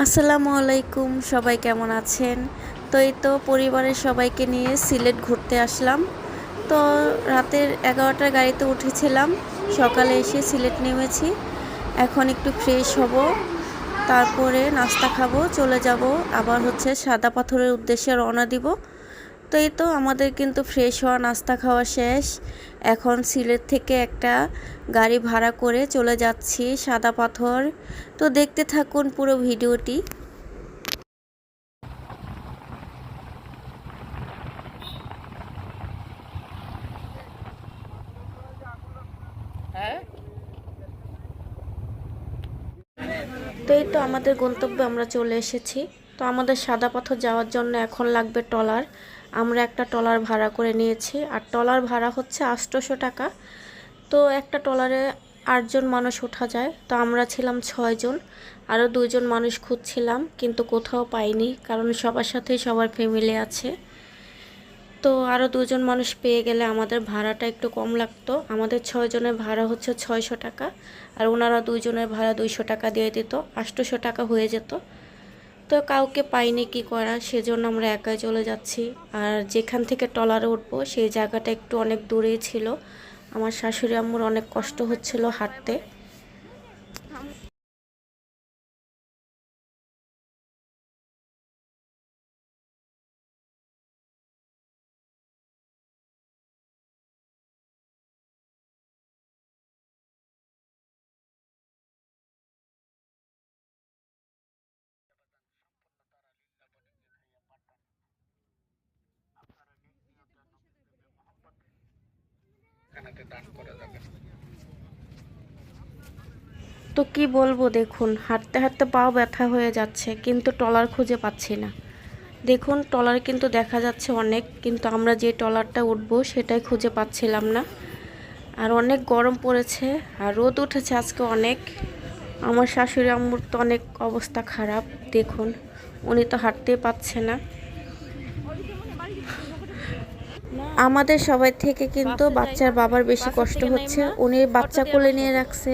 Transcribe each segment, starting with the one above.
আসসালামু আলাইকুম, সবাই কেমন আছেন? তো এই তো পরিবারের সবাইকে নিয়ে সিলেট ঘুরতে আসলাম। তো রাতের 11টার গাড়িতে উঠেছিলাম, সকালে এসে সিলেট নেমেছি। এখন একটু ফ্রেশ হব, তারপরে নাস্তা খাবো, চলে যাব আবার সাদা পাথরের উদ্দেশ্যে রওনা দিব। তো এই তো আমাদের কিন্তু ফ্রেশ হওয়া নাস্তা খাওয়া শেষ। এখন সিলেট থেকে একটা গাড়ি ভাড়া করে চলে যাচ্ছি সাদা পাথর। তো দেখতে থাকুন পুরো ভিডিওটি। তো এই তো আমাদের গন্তব্যে আমরা চলে এসেছি। তো আমাদের সাদা পাথর যাওয়ার জন্য এখন লাগবে ট্রলার। আমরা একটা ট্রলার ভাড়া করে নিয়েছি, আর ট্রলার ভাড়া হচ্ছে 800 টাকা। তো একটা ট্রলারে 8জন মানুষ ওঠা যায়। তো আমরা ছিলাম 6জন, আরও 2জন মানুষ খুঁজছিলাম কিন্তু কোথাও পাইনি, কারণ সবার সাথেই সবার ফ্যামিলি আছে। তো আরও 2জন মানুষ পেয়ে গেলে আমাদের ভাড়াটা একটু কম লাগতো। আমাদের 6জনের ভাড়া হচ্ছে 600 টাকা, আর ওনারা 2জনের ভাড়া 200 টাকা দিয়ে দিত, 800 টাকা হয়ে যেত। তো কাউকে পাইনি, কি করা, সেজন্য আমরা একাই চলে যাচ্ছি। আর যেখান থেকে ট্রলারে উঠবো সেই জায়গাটা একটু অনেক দূরেই ছিল। আমার শাশুড়ি আম্মুর অনেক কষ্ট হচ্ছিল হাঁটতে। তো কি বলবো, দেখুন হাঁটতে হাঁটতে পাও ব্যথা হয়ে যাচ্ছে, কিন্তু ট্রলার খুঁজে পাচ্ছি না। দেখুন ট্রলার কিন্তু দেখা যাচ্ছে অনেক, কিন্তু আমরা যে ট্রলারটা উঠবো সেটাই খুঁজে পাচ্ছিলাম না। আর অনেক গরম পড়েছে, আর রোদ উঠেছে আজকে অনেক। আমার শাশুড়ি আম্মুর তো অনেক অবস্থা খারাপ, দেখুন উনি তো হাঁটতেই পাচ্ছে না। আমাদের সবাই থেকে কিন্তু বাচ্চার বাবার বেশি কষ্ট হচ্ছে। উনি বাচ্চা কোলে নিয়ে রাখছে,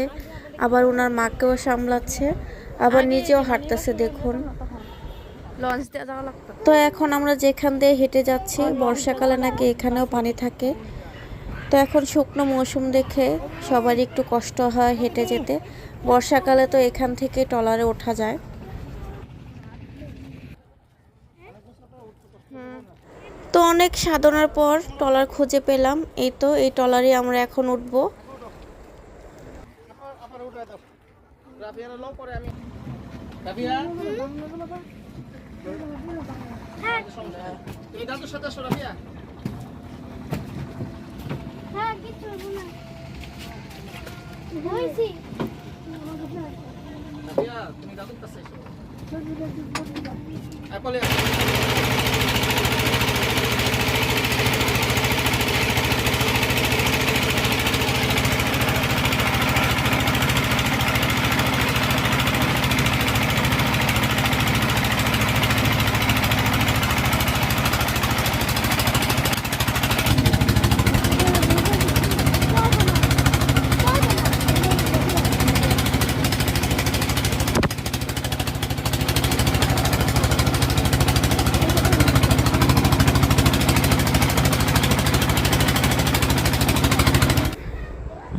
আবার ওনার মাকেও সামলাচ্ছে, আবার নিজেও হাঁটতেছে দেখুন। তো এখন আমরা যেখান দিয়ে হেঁটে যাচ্ছি, বর্ষাকালে নাকি এখানেও পানি থাকে। তো এখন শুকনো মৌসুম দেখে সবারই একটু কষ্ট হয় হেঁটে যেতে। বর্ষাকালে তো এখান থেকে ট্রলারে ওঠা যায়। তো অনেক সাধনার পর ট্রলার খুঁজে পেলাম। এই তো এই ট্রলারে আমরা এখন উঠবো।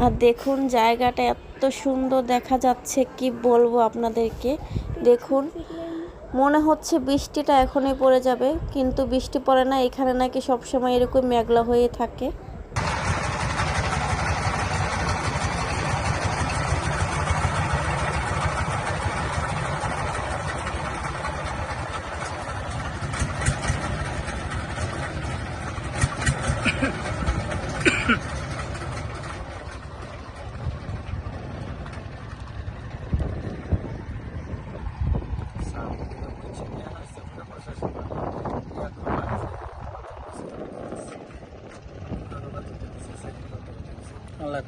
আর দেখুন জায়গাটা এত সুন্দর দেখা যাচ্ছে, কি বলবো আপনাদেরকে। দেখুন মনে হচ্ছে বৃষ্টিটা এখনই পড়ে যাবে, কিন্তু বৃষ্টি পড়ে না। এখানে নাকি সবসময় এরকম মেঘলা হয়ে থাকে।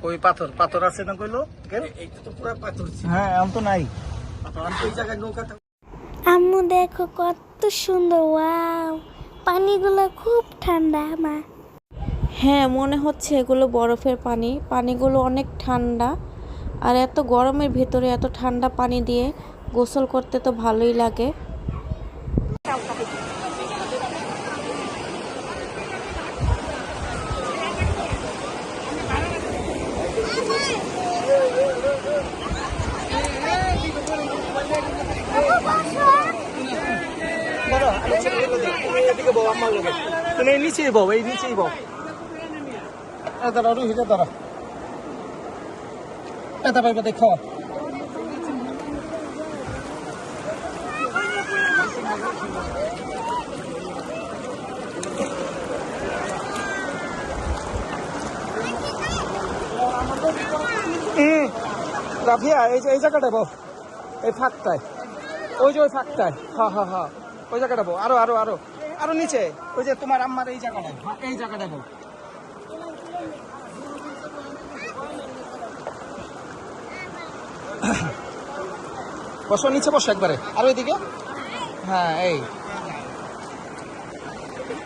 কই পাথর পাথর আছে না কইলো? এইটা তো পুরো পাথর ছিল। হ্যাঁ এখন তো নাই পাথর। এই জায়গায় নৌকা। আম্মু দেখো কত সুন্দর, ওয়াও, পানিগুলো খুব ঠান্ডা মা। হ্যাঁ মনে হচ্ছে এগুলো বরফের পানি, পানিগুলো অনেক ঠান্ডা। আর এত গরমের ভেতরে এত ঠান্ডা পানি দিয়ে গোসল করতে তো ভালোই লাগে। তুমি এই নিচেই বউ, এই নিচেই বউ। দাঁড়াও হিটে দাঁড়া, এটা পাইবা দেখো। রাফিয়া এই জায়গাটা বউ, এই ফাঁকটায়, ওই যে ওই ফাঁকটায়, হ্যাঁ হ্যাঁ হ্যাঁ ওই জায়গাটা বউ। আরো আরো আরো আরো নিচে, ওই যে তোমার আম্মার এই জায়গাটায়, এই জায়গাটা বউ। বসো নিচে, বসো একবারে, আর ওইদিকে, হ্যাঁ এই